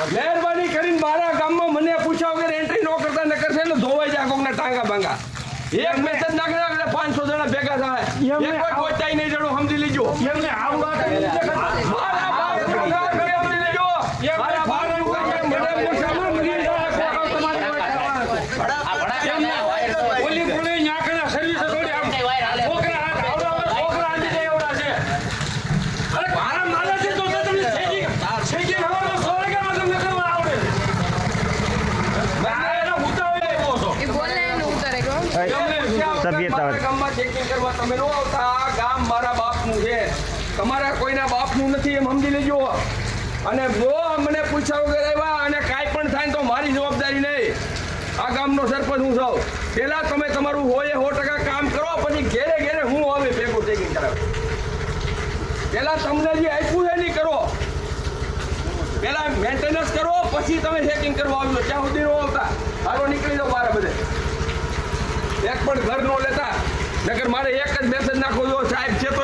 મહેરબાની કરીને મારા ગામમાં મને પૂછ્યા વગર એન્ટ્રી ન કરતા ન કરશે ને ધોવાઈ જાય કોકના ટાંગા ભાંગા એક મેસેજ નાખે એટલે 500 જણા ભેગા થાય એક કોઈ પહોંચાઈ નહીં જણો સમજી લેજો એમને આવું વાત મારા બાપ સમજી લેજો મારા બાપ મને પૂછ્યા ઓલી કોણે ન્યાકના સર્વિસ થોડી આમ છોકરા આંધી જાય એવડા છે અરે મારા માલાથી તો તમને શેકી હવાનો સોળગામાં તમને કરવા આવડે મારા એના ઉતાવળે આવ્યો છો એ બોલે એનું ઉતારે કહો મારા ગામમાં ચેકિંગ કરવા તમે ન આવતા આ ગામ મારા બાપનું છે તમારા કોઈના બાપનું નથી એમ સમજી લેજો અને જો મને પૂછ્યા વગર આવ્યા અને કાંઈ પણ થાય તો મારી જવાબદારી નહીં આ ગામનો સરપંચ હું છું પહેલા તમે તમારું હોય 100% કામ કરો પછી ઘેરે ઘેરે હું આવે ભેગું ચેકિંગ કરાવે પહેલા તમને જે આપ્યું છે નહીં કરો પહેલા મેન્ટેનન્સ કરો પછી તમે ચેકિંગ કરવા આવજો ત્યાં સુધી ન આવતા હારો નીકળી જાઓ મારા બધે એક પણ ઘર ન લેતા નકર મારે એક જ મેસેજ નાખો જો સાહેબ છે તો